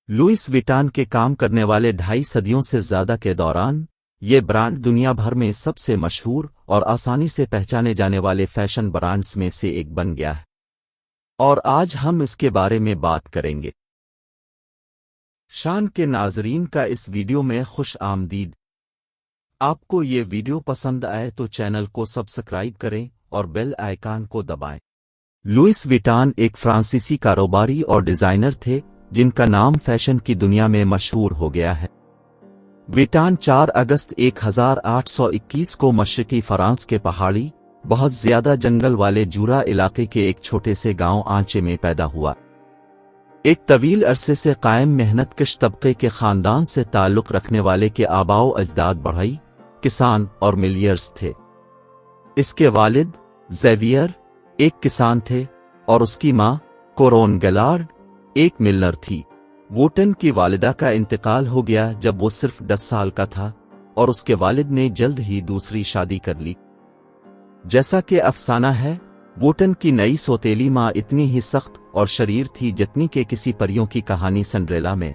Louis विटान के काम करने वाले 2.5 सदियों से ज्यादा के दौरान ये ब्रांड दुनिया भर में सबसे मशहूर और आसानी से पहचाने जाने वाले फैशन ब्रांड्स में से एक बन गया है और आज हम इसके बारे में बात करेंगे। शान के नाजरीन का इस वीडियो में खुश आमदीद। आपको ये वीडियो पसंद आए तो चैनल को सब्सक्राइब करें और बेल आइकन को दबाएं। लुइस विटान एक फ्रांसीसी कारोबारी और डिजाइनर थे जिनका नाम फैशन की दुनिया में मशहूर हो गया है। विटान 4 अगस्त 1821 को मशरकी फ्रांस के पहाड़ी बहुत ज्यादा जंगल वाले जूरा इलाके के एक छोटे से गांव आंचे में पैदा हुआ। एक तवील अरसे से कायम मेहनतकश तबके के खानदान से ताल्लुक रखने वाले के आबाओ अजदाद बढ़ई, किसान और मिलियर्स थे। इसके वालिद ज़ेवियर एक किसान थे और उसकी मां कोरोन गैलार्ड एक मिलर थी। वोटन की वालिदा का इंतकाल हो गया जब वो सिर्फ 10 साल का था और उसके वालिद ने जल्द ही दूसरी शादी कर ली। जैसा कि अफसाना है, वोटन की नई सौतेली मां इतनी ही सख्त और शरीर थी जितनी कि किसी परियों की कहानी सिंड्रेला में।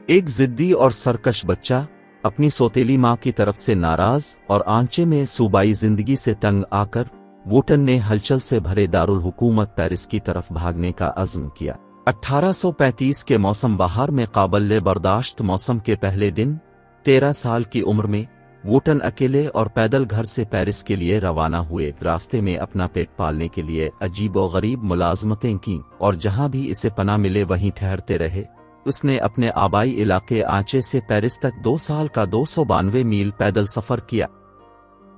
एक जिद्दी और सरकश बच्चा अपनी सौतेली मां की तरफ से नाराज और आंचे में सूबाई जिंदगी से तंग आकर वोटन ने हलचल से भरे दारुल हुकूमत पेरिस की तरफ भागने का अज़्म किया। 1835 के मौसम बहार में काबिल बर्दाश्त मौसम के पहले दिन 13 साल की उम्र में वोटन अकेले और पैदल घर से पेरिस के लिए रवाना हुए। रास्ते में अपना पेट पालने के लिए अजीब और गरीब मुलाजमतें की और जहां भी इसे पनाह मिले वहीं ठहरते रहे। उसने अपने आबाई इलाके आंचे से पेरिस तक 2 साल का 292 मील पैदल सफर किया।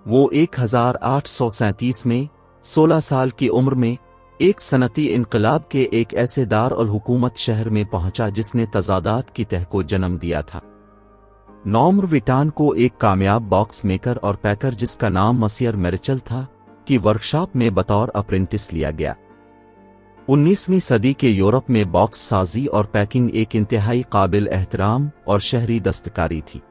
वो 1837 में 16 साल की उम्र में एक सनती इनकलाब के एक ऐसे दार अल हुकूमत शहर में पहुंचा जिसने तजादात की तह को जन्म दिया था। नॉर्म विटान को एक कामयाब बॉक्स मेकर और पैकर जिसका नाम मसियर मेरिचल था की वर्कशॉप में बतौर अप्रेंटिस लिया गया। 19वीं सदी के यूरोप में बॉक्स साजी और पैकिंग एक इंतहाई काबिल एहतराम और शहरी दस्तकारी थी।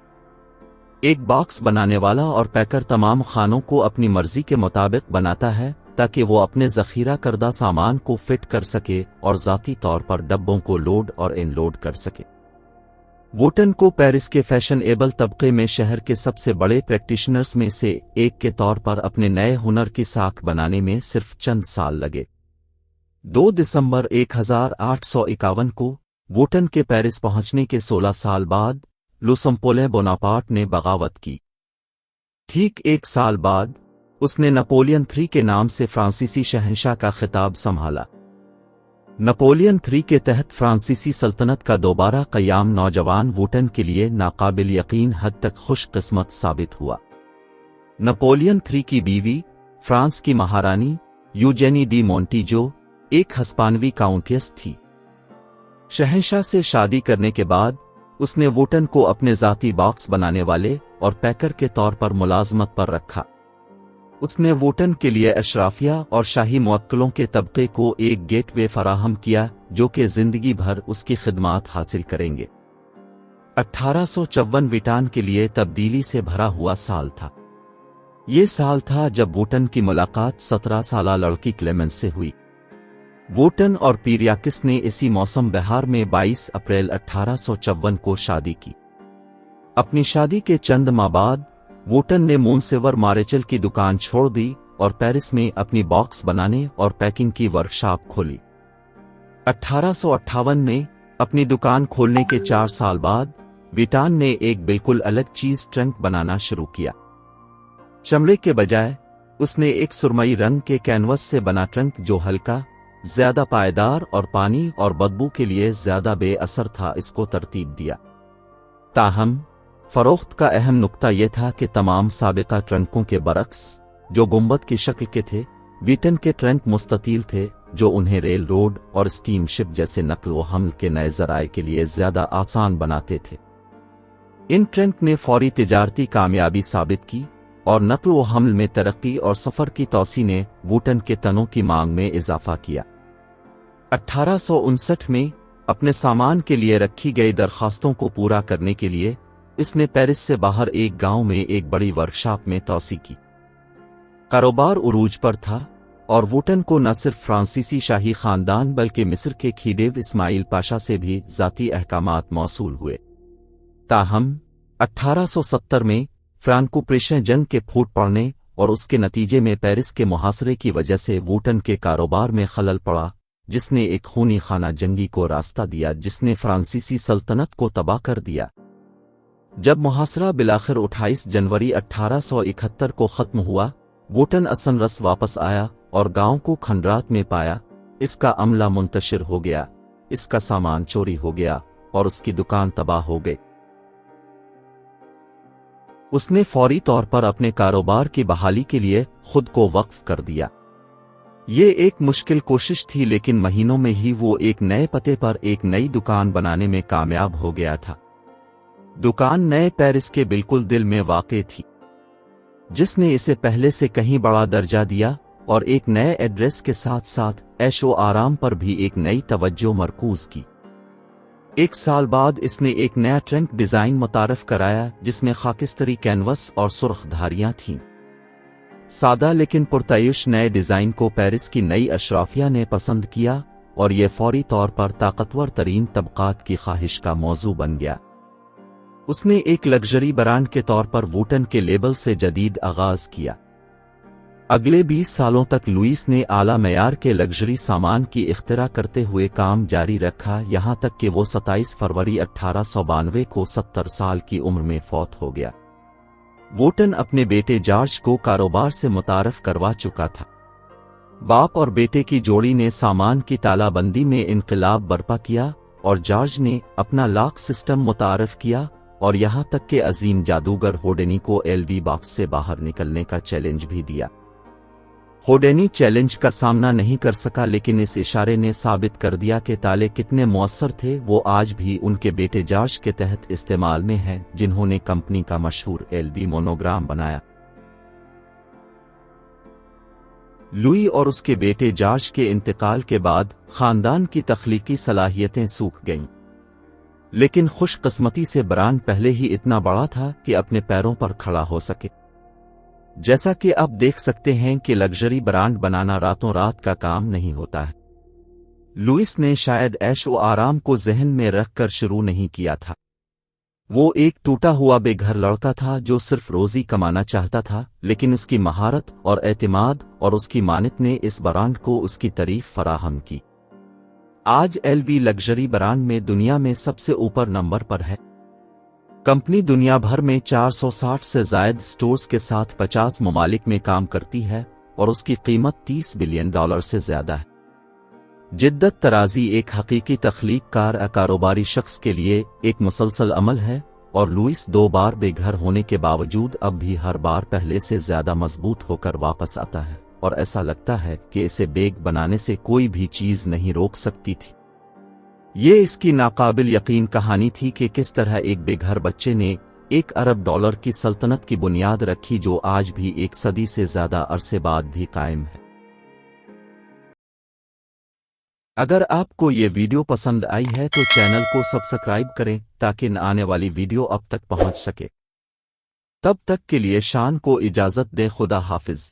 एक बॉक्स बनाने वाला और पैकर तमाम खानों को अपनी मर्जी के मुताबिक बनाता है ताकि वो अपने जखीरा करदा सामान को फिट कर सके और ज़ाती तौर पर डब्बों को लोड और अनलोड कर सके। वोटन को पेरिस के फैशनेबल तबके में शहर के सबसे बड़े प्रैक्टिशनर्स में से एक के तौर पर अपने नए हुनर की साख बनाने में सिर्फ चंद साल लगे। 2 दिसंबर 1851 को वोटन के पेरिस पहुंचने के 16 साल बाद लुसम्पोले बोनापार्ट ने बगावत की। ठीक 1 साल बाद उसने नपोलियन III के नाम से फ्रांसीसी शहंशाह का खिताब संभाला। नपोलियन III के तहत फ्रांसीसी सल्तनत का दोबारा क़याम नौजवान वोटन के लिए नाकाबिल यकीन हद तक खुशकिस्मत साबित हुआ। नपोलियन III की बीवी फ्रांस की महारानी यूजेनी डी मोंटिजो एक हस्पानवी काउंटेस थी। शहंशाह से शादी करने के बाद उसने वोटन को अपने ज़ाती बॉक्स बनाने वाले और पैकर के तौर पर मुलाजमत पर रखा। उसने वोटन के लिए अशराफिया और शाही मुवक्किलों के तबके को एक गेटवे फराहम किया जो कि जिंदगी भर उसकी खिदमात हासिल करेंगे। 1854 विटान के लिए तब्दीली से भरा हुआ साल था। ये साल था जब वोटन की मुलाकात 17 साला लड़की क्लेमेंस से हुई। वोटन और पीरियाकिस ने इसी मौसम बहार में 22 अप्रैल 1854 को शादी की। अपनी शादी के चंद माह बाद वोटन ने मोंसेवर मारेचल की दुकान छोड़ दी और पेरिस में अपनी बॉक्स बनाने और पैकिंग की वर्कशॉप खोली। 1858 में अपनी दुकान खोलने के 4 साल बाद विटान ने एक बिल्कुल अलग चीज ट्रंक बनाना शुरू किया। चमड़े के बजाय उसने एक सुरमई रंग के कैनवस से बना ट्रंक जो हल्का, ज्यादा पायदार और पानी और बदबू के लिए ज्यादा बेअसर था इसको तरतीब दिया। ताहम फरोख्त का अहम नुक्ता यह था कि तमाम साबिका ट्रंकों के बरक्स जो गुंबद की शक्ल के थे, विटन के ट्रंक मुस्ततील थे जो उन्हें रेल रोड और स्टीम शिप जैसे नकल व हमल के नए जराए के लिए ज्यादा आसान बनाते थे। इन ट्रंक ने फौरी तिजारती कामयाबी साबित की और नकल व हमल में तरक्की और सफर की तौसी ने वोटन के तनों की मांग में इजाफा किया। 1859 में अपने सामान के लिए रखी गई दरखास्तों को पूरा करने के लिए इसने पेरिस से बाहर एक गांव में एक बड़ी वर्कशॉप में तौसी की। कारोबार उरूज पर था और वोटन को न सिर्फ फ्रांसीसी शाही खानदान बल्कि मिस्र के खीडेव इस्माइल पाशा से भी ज़ाती अहकामात मौसूल हुए। ताहम 1870 में फ्रांको प्रेशियन जंग के फूट पड़ने और उसके नतीजे में पेरिस के मुहासरे की वजह से वोटन के कारोबार में खलल पड़ा, जिसने एक खूनी खाना जंगी को रास्ता दिया जिसने फ्रांसीसी सल्तनत को तबाह कर दिया। जब मुहासरा बिलाखिर 28 जनवरी 1871 को ख़त्म हुआ, वोटन असनरस वापस आया और गांव को खंडरात में पाया। इसका अमला मुंतशिर हो गया, इसका सामान चोरी हो गया और उसकी दुकान तबाह हो गई। उसने फौरी तौर पर अपने कारोबार की बहाली के लिए खुद को वक्फ कर दिया। ये एक मुश्किल कोशिश थी, लेकिन महीनों में ही वो एक नए पते पर एक नई दुकान बनाने में कामयाब हो गया था। दुकान नए पेरिस के बिल्कुल दिल में वाक़े थी, जिसने इसे पहले से कहीं बड़ा दर्जा दिया और एक नए एड्रेस के साथ साथ ऐशो आराम पर भी एक नई तवज्जो मरकूज की। एक साल बाद इसने एक नया ट्रंक डिज़ाइन मुतारफ कराया जिसमें खाकिस्तरी कैनवस और सुर्ख धारियां थीं। सादा लेकिन पुरतायुश नए डिज़ाइन को पेरिस की नई अशराफिया ने पसंद किया और यह फौरी तौर पर ताकतवर तरीन तबकात की ख्वाहिश का मौजू बन गया। उसने एक लग्जरी ब्रांड के तौर पर वोटन के लेबल से जदीद आगाज किया। अगले 20 सालों तक लुइस ने आला मयार के लग्जरी सामान की इख्तिरा करते हुए काम जारी रखा, यहाँ तक कि वो 27 फरवरी 1892 को 70 साल की उम्र में फौत हो गया। वोटन अपने बेटे जॉर्ज को कारोबार से मुतारफ करवा चुका था। बाप और बेटे की जोड़ी ने सामान की तालाबंदी में इनकलाब बर्पा किया और जॉर्ज ने अपना लॉक सिस्टम मुतारफ किया और यहाँ तक कि अजीम जादूगर होडेनी को एलवी बॉक्स से बाहर निकलने का चैलेंज भी दिया। होडेनी चैलेंज का सामना नहीं कर सका, लेकिन इस इशारे ने साबित कर दिया कि ताले कितने मुअस्सर थे। वो आज भी उनके बेटे जॉर्ज के तहत इस्तेमाल में हैं, जिन्होंने कंपनी का मशहूर एलवी मोनोग्राम बनाया। लुई और उसके बेटे जॉर्ज के इंतकाल के बाद खानदान की तख्लीकी सलाहियतें सूख गईं, लेकिन खुशकिस्मती से ब्रांड पहले ही इतना बड़ा था कि अपने पैरों पर खड़ा हो सके। जैसा कि आप देख सकते हैं कि लग्जरी ब्रांड बनाना रातों रात का काम नहीं होता है। लुइस ने शायद ऐशो आराम को ज़हन में रखकर शुरू नहीं किया था। वो एक टूटा हुआ बेघर लड़का था जो सिर्फ रोजी कमाना चाहता था, लेकिन उसकी महारत और एतमाद और उसकी मानत ने इस ब्रांड को उसकी तारीफ फराहम की। आज एलवी लग्जरी ब्रांड में दुनिया में सबसे ऊपर नंबर पर है। कंपनी दुनिया भर में 460 से ज़ायद स्टोर्स के साथ 50 ममालिक में काम करती है और उसकी कीमत $30 बिलियन से ज़्यादा है। जिद्दत तराजी एक हकीकी तख्लीक़ कारोबारी शख्स के लिए एक मुसलसल अमल है और लुइस 2 बार बेघर होने के बावजूद अब भी हर बार पहले से ज़्यादा मजबूत होकर वापस आता है और ऐसा लगता है कि इसे बेग बनाने से कोई भी चीज़ नहीं रोक सकती थी। ये इसकी नाकाबिल यकीन कहानी थी कि किस तरह एक बेघर बच्चे ने $1 अरब की सल्तनत की बुनियाद रखी, जो आज भी एक सदी से ज़्यादा अरसे बाद भी कायम है। अगर आपको ये वीडियो पसंद आई है तो चैनल को सब्सक्राइब करें ताकि आने वाली वीडियो अब तक पहुंच सके। तब तक के लिए शान को इजाज़त दें। खुदा हाफिज।